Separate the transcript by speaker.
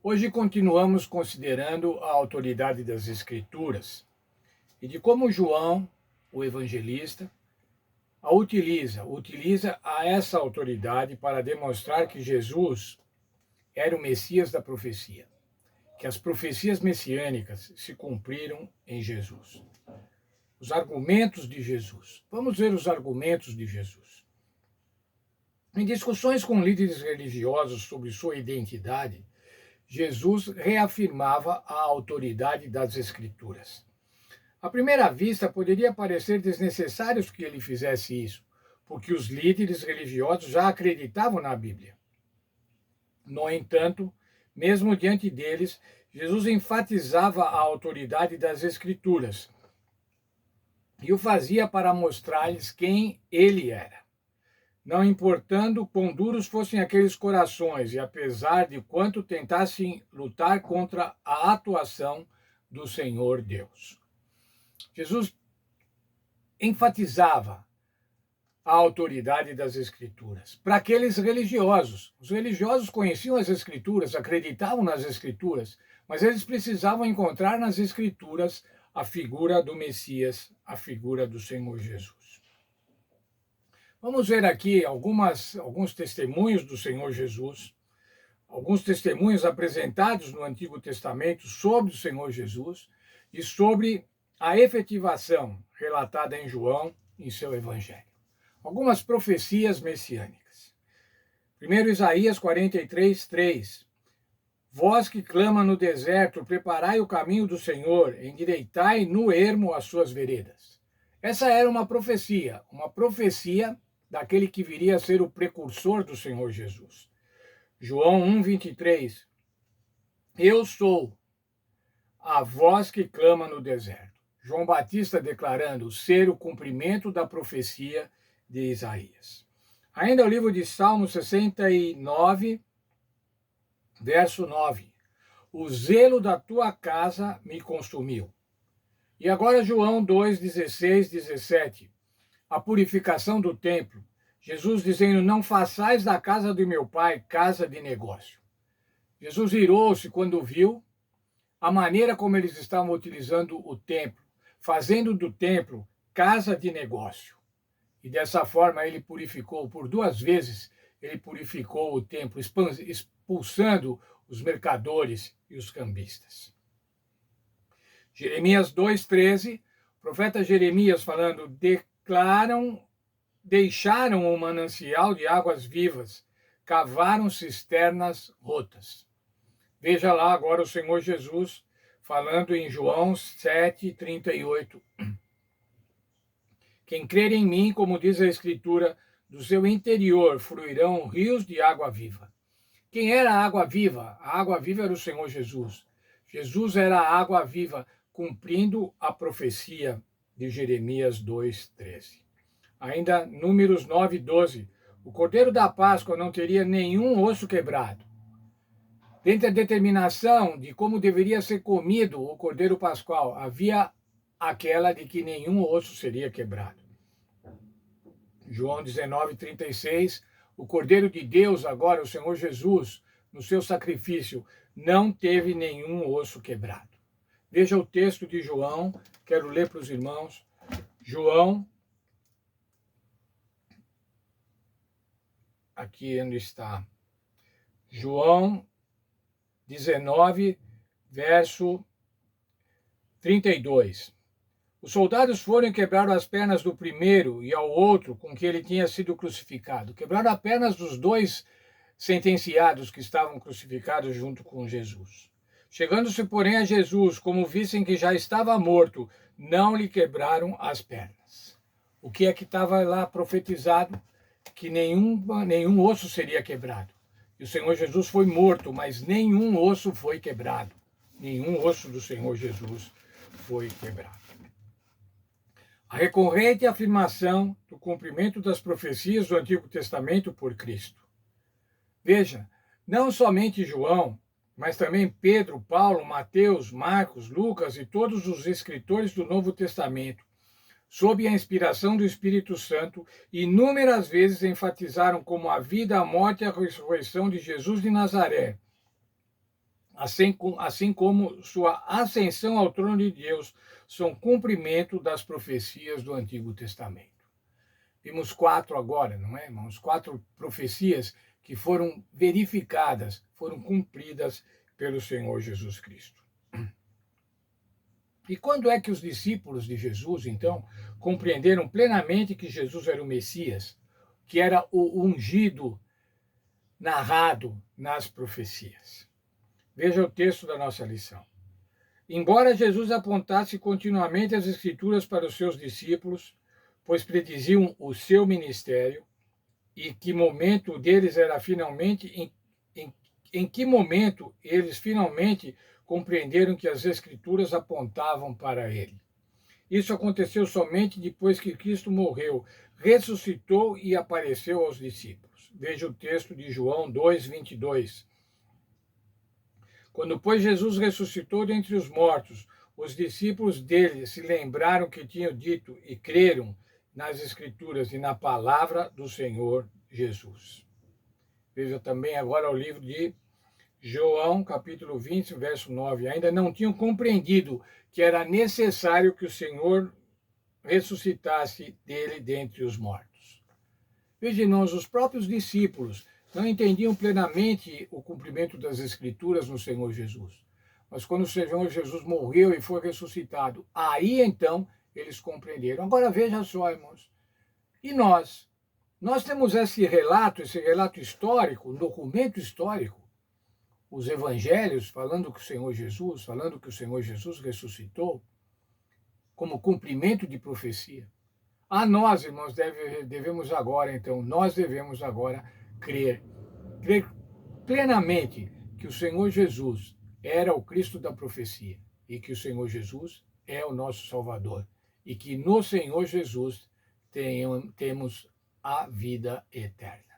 Speaker 1: Hoje continuamos considerando a autoridade das Escrituras e de como João, o evangelista, a utiliza a essa autoridade para demonstrar que Jesus era o Messias da profecia, que as profecias messiânicas se cumpriram em Jesus. Os argumentos de Jesus. Vamos ver os argumentos de Jesus. Em discussões com líderes religiosos sobre sua identidade, Jesus reafirmava a autoridade das Escrituras. À primeira vista, poderia parecer desnecessário que ele fizesse isso, porque os líderes religiosos já acreditavam na Bíblia. No entanto, mesmo diante deles, Jesus enfatizava a autoridade das Escrituras e o fazia para mostrar-lhes quem ele era. Não importando quão duros fossem aqueles corações e apesar de quanto tentassem lutar contra a atuação do Senhor Deus. Jesus enfatizava a autoridade das Escrituras para aqueles religiosos. Os religiosos conheciam as Escrituras, acreditavam nas Escrituras, mas eles precisavam encontrar nas Escrituras a figura do Messias, a figura do Senhor Jesus. Vamos ver aqui alguns testemunhos do Senhor Jesus, alguns testemunhos apresentados no Antigo Testamento sobre o Senhor Jesus e sobre a efetivação relatada em João em seu Evangelho. Algumas profecias messiânicas. Primeiro, Isaías 43, 3. Vós que clama no deserto, preparai o caminho do Senhor, endireitai no ermo as suas veredas. Essa era uma profecia daquele que viria a ser o precursor do Senhor Jesus. João 1, 23. Eu sou a voz que clama no deserto. João Batista declarando ser o cumprimento da profecia de Isaías. Ainda o livro de Salmos 69, verso 9. O zelo da tua casa me consumiu. E agora João 2, 16, 17. A purificação do templo. Jesus dizendo, não façais da casa de meu pai casa de negócio. Jesus irou-se quando viu a maneira como eles estavam utilizando o templo, fazendo do templo casa de negócio. E dessa forma ele purificou, por 2 vezes, ele purificou o templo, expulsando os mercadores e os cambistas. Jeremias 2,13, o profeta Jeremias falando, deixaram o manancial de águas vivas, cavaram cisternas rotas. Veja lá agora o Senhor Jesus falando em João 7,38. Quem crer em mim, como diz a Escritura, do seu interior fluirão rios de água viva. Quem era a água viva? A água viva era o Senhor Jesus. Jesus era a água viva, cumprindo a profecia de Jeremias 2,13. Ainda Números 9:12. O Cordeiro da Páscoa não teria nenhum osso quebrado. Dentre a determinação de como deveria ser comido o Cordeiro Pascual, havia aquela de que nenhum osso seria quebrado. João 19:36. O Cordeiro de Deus, agora o Senhor Jesus, no seu sacrifício, não teve nenhum osso quebrado. Veja o texto de João, quero ler para os irmãos. João, aqui onde está, João 19, verso 32. Os soldados foram e quebraram as pernas do primeiro e ao outro com que ele tinha sido crucificado. Quebraram as pernas dos 2 sentenciados que estavam crucificados junto com Jesus. Chegando-se, porém, a Jesus, como vissem que já estava morto, não lhe quebraram as pernas. O que é que estava lá profetizado? Que nenhum osso seria quebrado. E o Senhor Jesus foi morto, mas nenhum osso foi quebrado. Nenhum osso do Senhor Jesus foi quebrado. A recorrente afirmação do cumprimento das profecias do Antigo Testamento por Cristo. Veja, não somente João, mas também Pedro, Paulo, Mateus, Marcos, Lucas e todos os escritores do Novo Testamento, sob a inspiração do Espírito Santo, inúmeras vezes enfatizaram como a vida, a morte e a ressurreição de Jesus de Nazaré, assim como sua ascensão ao trono de Deus são cumprimento das profecias do Antigo Testamento. Vimos 4 agora, não é, irmãos? 4 profecias que foram verificadas, foram cumpridas pelo Senhor Jesus Cristo. E quando é que os discípulos de Jesus, então, compreenderam plenamente que Jesus era o Messias, que era o ungido narrado nas profecias? Veja o texto da nossa lição. Embora Jesus apontasse continuamente as Escrituras para os seus discípulos, pois prediziam o seu ministério, e que momento deles era finalmente, em que momento eles finalmente compreenderam que as Escrituras apontavam para ele. Isso aconteceu somente depois que Cristo morreu, ressuscitou e apareceu aos discípulos. Veja o texto de João 2:22. Quando, pois, Jesus ressuscitou dentre os mortos, os discípulos dele se lembraram que tinham dito e creram nas Escrituras e na palavra do Senhor Jesus. Veja também agora o livro de João, capítulo 20, verso 9. Ainda não tinham compreendido que era necessário que o Senhor ressuscitasse dele dentre os mortos. Veja, irmãos, os próprios discípulos não entendiam plenamente o cumprimento das Escrituras no Senhor Jesus. Mas quando o Senhor Jesus morreu e foi ressuscitado, aí então eles compreenderam. Agora veja só, irmãos. E nós? Nós temos esse relato histórico, um documento histórico, os evangelhos falando que o Senhor Jesus ressuscitou, como cumprimento de profecia. A nós, irmãos, devemos agora crer plenamente que o Senhor Jesus era o Cristo da profecia e que o Senhor Jesus é o nosso Salvador e que no Senhor Jesus temos a vida eterna.